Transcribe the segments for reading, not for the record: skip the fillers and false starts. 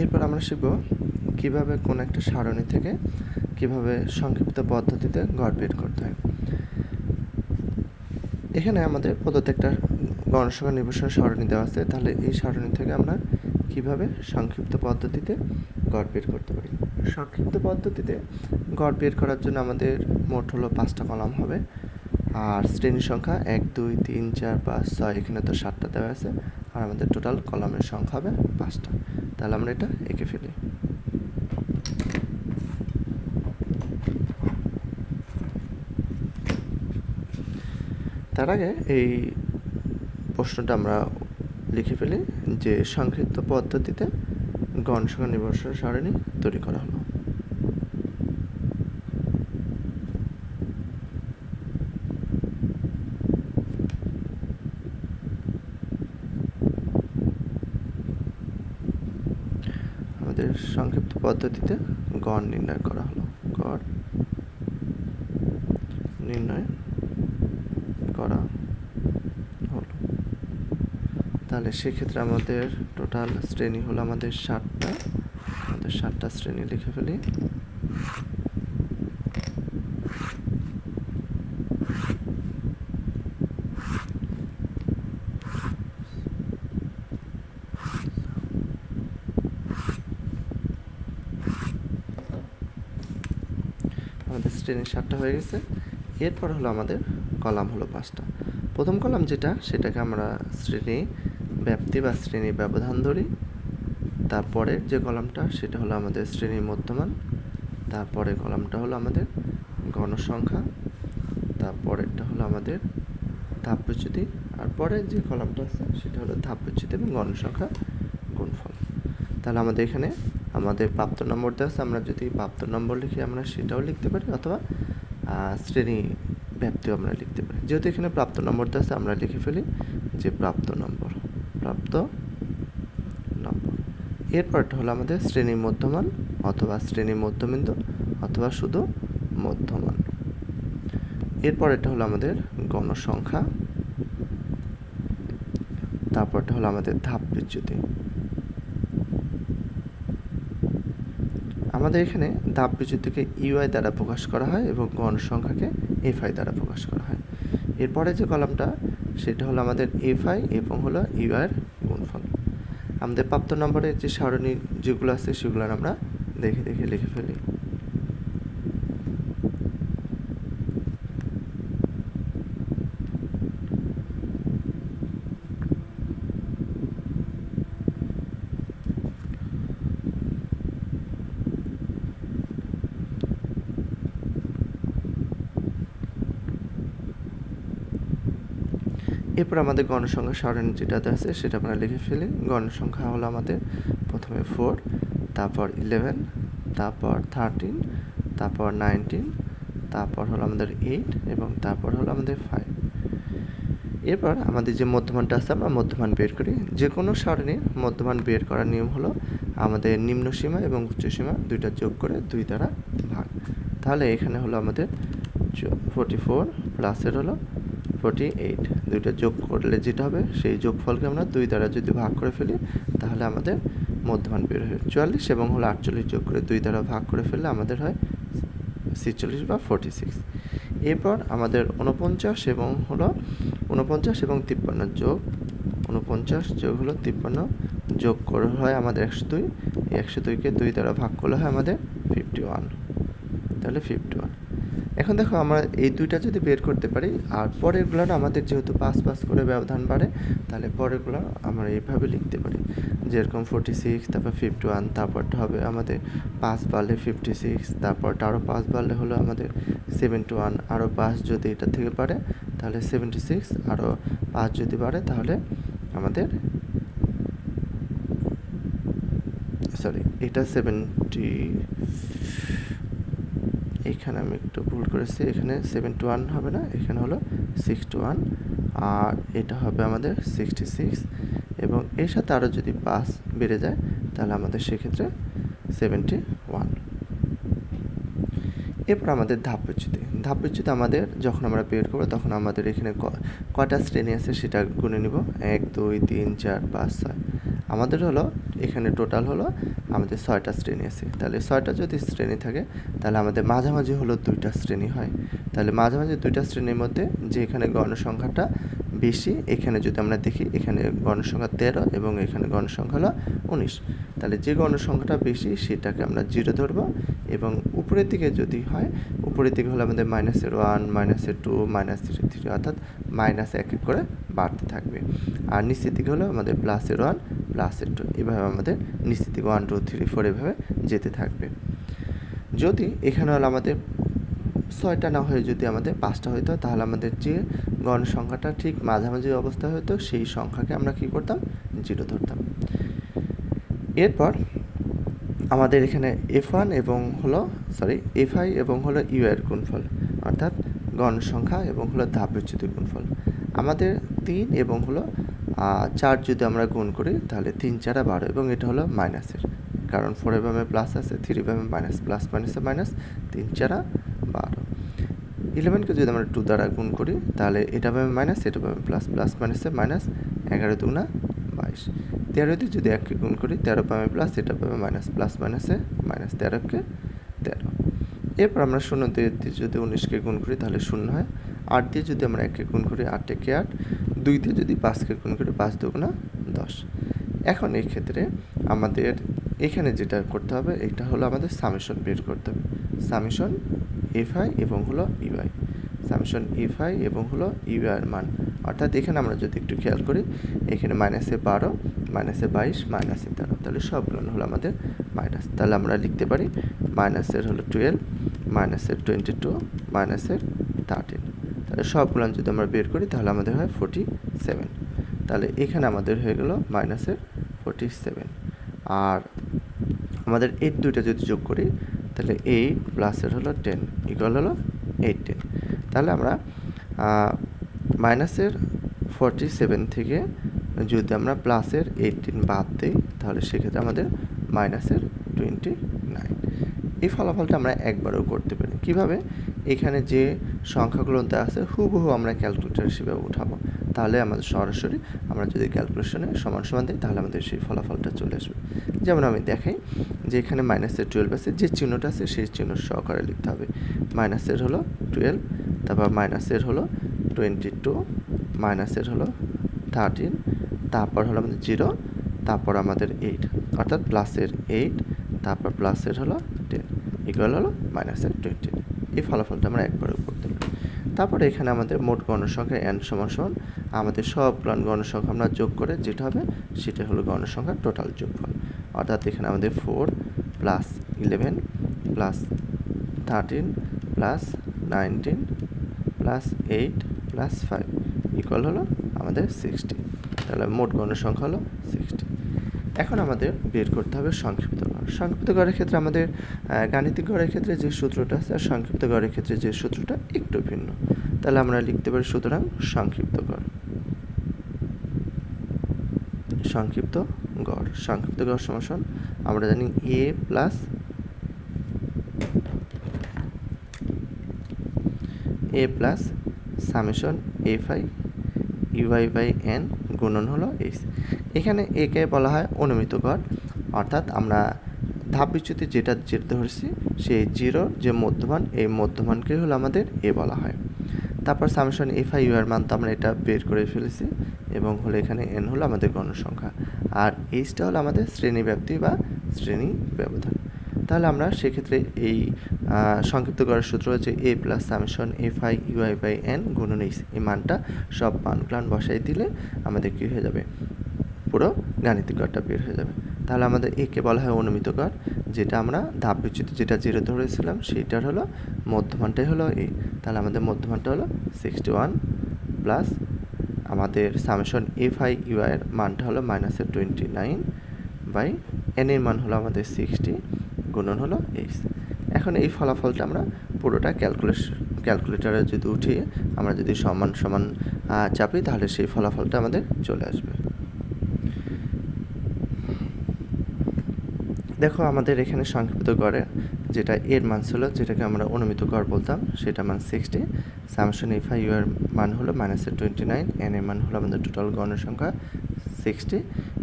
এরপর আমরা শিখব কিভাবে কোন একটা সারণী থেকে কিভাবে সংক্ষিপ্ত পদ্ধতিতে গড় বের করতে হয়। এখানে আমাদের প্রদত্ত একটা গণসংখ্যা নির্ভরশীল সারণী দেওয়া আছে, তাহলে এই সারণী থেকে আমরা কিভাবে সংক্ষিপ্ত পদ্ধতিতে গড় বের করতে পারি। সংক্ষিপ্ত পদ্ধতিতে গড় বের করার জন্য আমাদের মোট হলো 5টা কলাম হবে, আর শ্রেণী সংখ্যা 1 2 3 4 5 6, এখানে তো 7টা দেওয়া আছে, আর আমাদের টোটাল কলামের সংখ্যা হবে 5টা। তাহলে আমরা এটা এঁকে ফেলি। তার আগে এই প্রশ্নটা আমরা লিখে ফেলি যে সংক্ষিপ্ত পদ্ধতিতে গণসংখ্যা নির্ভরশীল সারণী তৈরি করা হলো। আমাদের সংক্ষিপ্ত পদ্ধতিতে গড় নির্ণয় করা হলো। গড় নির্ণয় করা হলো। তাহলে সেক্ষেত্রে আমাদের টোটাল শ্রেণী হলো আমাদের 7টা। আমাদের 7টা শ্রেণী লিখে ফেলি। আমাদের শ্রেণী 7টা হয়ে গেছে। এরপর হলো আমাদের কলাম হলো 5টা। প্রথম কলাম যেটা, সেটাকে আমরা শ্রেণী ব্যাপ্তি বা শ্রেণী ব্যবধান ধরি। তারপরের যে কলামটা সেটা হলো আমাদের শ্রেণী মধ্যমান। তারপরে কলামটা হলো আমাদের গণসংখ্যা। তারপরেরটা হলো আমাদের ধাপবিচ্যুতি। আর পরের যে কলামটা আছে সেটা হলো ধাপবিচ্যুতি এবং গণসংখ্যা গুণফল। তাহলে আমাদের এখানে আমাদের প্রাপ্ত নম্বর দেওয়া আছে, আমরা যদি প্রাপ্ত নম্বর লিখে আমরা সেটাও লিখতে পারি, অথবা শ্রেণী ব্যাপ্তিও আমরা লিখতে পারি। যেহেতু এখানে প্রাপ্ত নম্বর দেওয়া আছে, আমরা লিখে ফেলি যে প্রাপ্ত নম্বর। এরপরটা হলো আমাদের শ্রেণী মধ্যমান অথবা শ্রেণী মধ্যবিন্দু অথবা শুধু মধ্যমান। এরপর এটা হলো আমাদের গণসংখ্যা। তারপরটা হলো আমাদের ধাপ বিচ্যুতি। আমাদের এখানে ধাপ বিচ্যুতিকে ইউআই দ্বারা প্রকাশ করা হয় এবং গণসংখ্যাকে এফআই দ্বারা প্রকাশ করা হয়। এরপরে যে কলামটা সেটা হলো আমাদের এফআই এবং হলো ইউআইয়ের গুণফল। আমাদের প্রাপ্ত নম্বরের যে সারণী যেগুলো আছে সেগুলো আমরা দেখে দেখে লিখে ফেলি। এরপর আমাদের গণসংখ্যা সারণী যেটাতে আছে সেটা আমরা লিখে ফেলি। গণসংখ্যা হলো আমাদের প্রথমে 4, তারপর 11, তারপর 13, তারপর 19, তারপর হলো আমাদের 8 এবং তারপর হলো আমাদের 5। এরপর আমাদের যে মধ্যমানটা আছে আমরা মধ্যমান বের করি। যে কোনো সারণীর মধ্যমান বের করার নিয়ম হলো আমাদের নিম্ন সীমা এবং উচ্চ সীমা দুইটা যোগ করে 2 দ্বারা ভাগ। তাহলে এখানে হলো আমাদের 44 প্লাসের হলো 48, দুইটা যোগ করলে যেটা হবে সেই যোগফলকে আমরা 2 দ্বারা যদি ভাগ করে ফেলি তাহলে আমাদের মধ্যমান বের হয় 44, এবং হলো 48 যোগ করে 2 দ্বারা ভাগ করে ফেললে আমাদের হয় 46 বা 46। এরপর আমাদের 49 এবং হলো 49 এবং 53 যোগ 49 যোগ হলো 53 যোগ করে হয় আমাদের 102। এই 102কে 2 দ্বারা ভাগ করলে হয় আমাদের 51। তাহলে 51। এখন দেখো আমরা এই দুইটা যদি বের করতে পারি, আর পরেরগুলো আমাদের যেহেতু 5 করে ব্যবধান বাড়ে, তাহলে পরেরগুলো আমরা এইভাবে লিখতে পারি, যেরকম 46, তারপর 51, তারপরটা হবে আমাদের 5 বাড়লে 56, তারপরটা আরও 5 বাড়লে হলো আমাদের 71, আরও 5 যদি এটা থেকে বাড়ে তাহলে 76, আরও 5 যদি বাড়ে তাহলে আমাদের এটা 70, এখানে আমি একটু ভুল করেছি, এখানে 71 হবে না, এখানে হলো 61, আর এটা হবে আমাদের 66, এবং এর সাথে আরও যদি 5 বেড়ে যায় তাহলে আমাদের সেক্ষেত্রে 71। এরপর আমাদের ধাপ বিচ্যুতি আমাদের যখন আমরা বের করবো তখন আমাদের এখানে কয়টা শ্রেণী আছে সেটা গুনে নিব 1 2 3 4 5 6 আমাদের হলো এখানে টোটাল হলো আমাদের 6টা শ্রেণী আছে। তাহলে 6টা যদি শ্রেণী থাকে তাহলে আমাদের মাঝামাঝি হলো 2টা শ্রেণী হয়। তাহলে মাঝামাঝি 2টা শ্রেণীর মধ্যে যে এখানে গণসংখ্যাটা বেশি, এখানে যদি আমরা দেখি এখানে গণসংখ্যা 13 এবং এখানে গণসংখ্যা হলো 19। তাহলে যে গণসংখ্যাটা বেশি সেটাকে আমরা 0 ধরবো এবং উপরের দিকে যদি হয় উপরের দিকে হলো আমাদের -1 -2 -3 অর্থাৎ মাইনাস এক এক করে বাড়তে থাকবে। আর নিচের দিকে হলো আমাদের +1 +2 এভাবে আমাদের নিচের দিকে 1 2 3 4 এভাবে যেতে থাকবে। যদি এখানে হলো আমাদের 6টা না হয়ে যদি আমাদের 5টা হইতো তাহলে আমাদের যে গণসংখ্যাটা ঠিক মাঝামাঝি অবস্থায় হতো সেই সংখ্যাকে আমরা কী করতাম 0 ধরতাম। এরপর আমাদের এখানে f1 এবং হলো fi এবং হলো u এর গুণফল অর্থাৎ গণসংখ্যা এবং হলো ধাপ বিচ্যুতির গুণফল। আমাদের 3 এবং হলো 4 যদি আমরা গুণ করি তাহলে 3 4 12 এবং এটা হলো মাইনাসের, কারণ 4 এর বামে প্লাস আছে, 3 এর বামে মাইনাস, প্লাস মাইনাসে মাইনাস, 3 4 12। 11কে যদি আমরা 2 দ্বারা গুণ করি তাহলে এটা বামে মাইনাস, এটা বামে প্লাস, প্লাস মাইনাসে মাইনাস, 11 2 22। 13 দিয়ে যদি 1কে গুণ করি 13 বামে প্লাস, এটা বামে মাইনাস, প্লাস মাইনাসে মাইনাস, 13কে 13। এরপর আমরা 0 দিয়ে যদি 19কে গুণ করি তাহলে 0 হয়। 8 দিয়ে যদি আমরা 1কে গুণ করি 8 একে 8, 2 দিয়ে যদি 5কে গুণ করি 5 2 10। এখন এই ক্ষেত্রে আমাদের এখানে যেটা করতে হবে এটা হলো আমাদের সামেশন বের করতে হবে। সামেশন fi এবং হলো ui, সামেশন fi এবং হলো ui এর মান অর্থাৎ এখানে আমরা যদি একটু খেয়াল করি এখানে -12 -22 -13 তাহলে সবগুলো হলো আমাদের মাইনাস। তাহলে আমরা লিখতে পারি মাইনাসের হলো 12 মাইনাসের 22 মাইনাসের 13। তাহলে সবগুলো যদি আমরা বের করি তাহলে আমাদের হয় 47। তাহলে এখানে আমাদের হয়ে গেল -47। আর আমাদের 8 দুইটা যদি যোগ করি তাহলে 8 প্লাসের হলো 10 ইকুয়াল হলো 18। তাহলে আমরা -47 থেকে যদি আমরা +18 বাদ দিই তাহলে সেক্ষেত্রে আমাদের -29। এই ফলাফলটা আমরা একবারও করতে পারি। কিভাবে? এখানে যে সংখ্যাগুলো দেওয়া আছে হুবহু আমরা ক্যালকুলেটর হিসেবে উঠাবো, তাহলে আমাদের সরাসরি আমরা যদি ক্যালকুলেশনে সমান দিই তাহলে আমাদের সেই ফলাফলটা চলে আসবে। যেমন আমি দেখাই যে এখানে -12 আছে, যে চিহ্নটা আছে সেই চিহ্ন সহকারে লিখতে হবে। মাইনাসের হলো 12, তারপর মাইনাসের হলো 22, মাইনাসের হলো 13, তারপর হলো আমাদের 0, তারপর আমাদের 8 অর্থাৎ প্লাসের 8, তারপর প্লাসের হলো 10 ইকুয়াল হলো -20। এই ফলাফলটা আমরা একবারও করতে পারি। তারপরে এখানে আমাদের মোট গণসংখ্যা n সমান আমাদের সব গণসংখ্যা আমরা যোগ করে যেটা হবে সেটা হলো গণসংখ্যার টোটাল যোগফল। অর্থাৎ এখানে আমাদের 4 + 11 + 13 + 19 + 8 + 5 ইকুয়াল হলো আমাদের 60। তাহলে মোট গণসংখ্যা হলো 60। এখন আমাদের বের করতে হবে সংক্ষিপ্ত গড়। সংক্ষিপ্ত গড়ের ক্ষেত্রে আমাদের গাণিতিক গড়ের ক্ষেত্রে যে সূত্রটা আছে আর সংক্ষিপ্ত গড়ের ক্ষেত্রে যে সূত্রটা একটু ভিন্ন। তাহলে আমরা লিখতে পারি সুতরাং সংক্ষিপ্ত গড় সমান আমরা জানি a plus summation fi ui/n গুণন হলো h। এখানে একে বলা হয় অনুমিত গড়, অর্থাৎ আমরা ধাপ বিচ্যুতি যেটা ধরছি সেই 0 যে মধ্যমান এই মধ্যমানকে হলো আমাদের এ বলা হয়। তারপর সামেশন fi u এর মান তো আমরা এটা বের করে ফেলেছি এবং হলো এখানে n হলো আমাদের গণসংখ্যা আর এইচটা হলো আমাদের শ্রেণী ব্যাপ্তি বা শ্রেণী ব্যবধান। তাহলে আমরা সেক্ষেত্রে এই সংক্ষিপ্ত গড়ের সূত্র হচ্ছে a plus summation fi ui/n গুণন h, এই মানটা সব মান বসাই দিলে আমাদের কী হয়ে যাবে পুরো গাণিতিক গড়টা বের হয়ে যাবে। তাহলে আমাদের একে বলা হয় অনুমিত গড়, যেটা আমরা ধাপ বিচ্যুতি যেটা 0 ধরেছিলাম সেইটার হলো মধ্যমানটাই হলো এ। তাহলে আমাদের মধ্যমানটা হলো 61 প্লাস আমাদের সামেশন fi ui এর মানটা হলো -29/n এর মান হলো আমাদের 60 গুণন হলো h। এখন এই ফলাফলটা আমরা পুরোটা ক্যালকুলেটরে যদি উঠিয়ে আমরা যদি সমান চাপি তাহলে সেই ফলাফলটা আমাদের চলে আসবে। দেখো আমাদের এখানে সংক্ষিপ্ত গড়ে যেটা এর মান ছিল, যেটাকে আমরা অনুমিত গড় বলতাম, সেটা মান 60। সামেশন এফ আই ইউ এর মান হলো -29, এন এর মান হলো আমাদের টোটাল গণের সংখ্যা 60,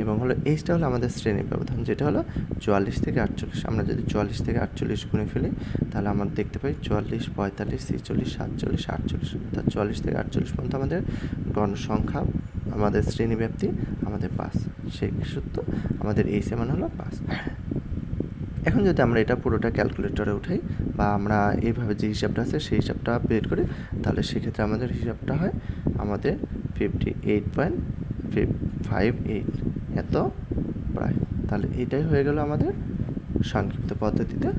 এবং হলো এইচটা হলো আমাদের শ্রেণী ব্যবধান, যেটা হলো 44 থেকে 48। আমরা যদি 44 থেকে 48 গুণে ফেলি, তাহলে আমরা দেখতে পাই 44, 45, 46, 47, 48, অর্থাৎ 44 থেকে 48 পর্যন্ত আমাদের গণ সংখ্যা, আমাদের শ্রেণী ব্যাপ্তি আমাদের 5। সেই সূত্র আমাদের এইচ এর মান হলো 5। এখন যদি আমরা এটা পুরোটা ক্যালকুলেটরে উঠাই, বা আমরা এইভাবে যে হিসাবটা আছে সেই হিসাবটা বের করি, তাহলে সেক্ষেত্রে আমাদের হিসাবটা হয় আমাদের 58.58 এত প্রায়। তাহলে এটাই হয়ে গেল আমাদের সংক্ষিপ্ত পদ্ধতিতে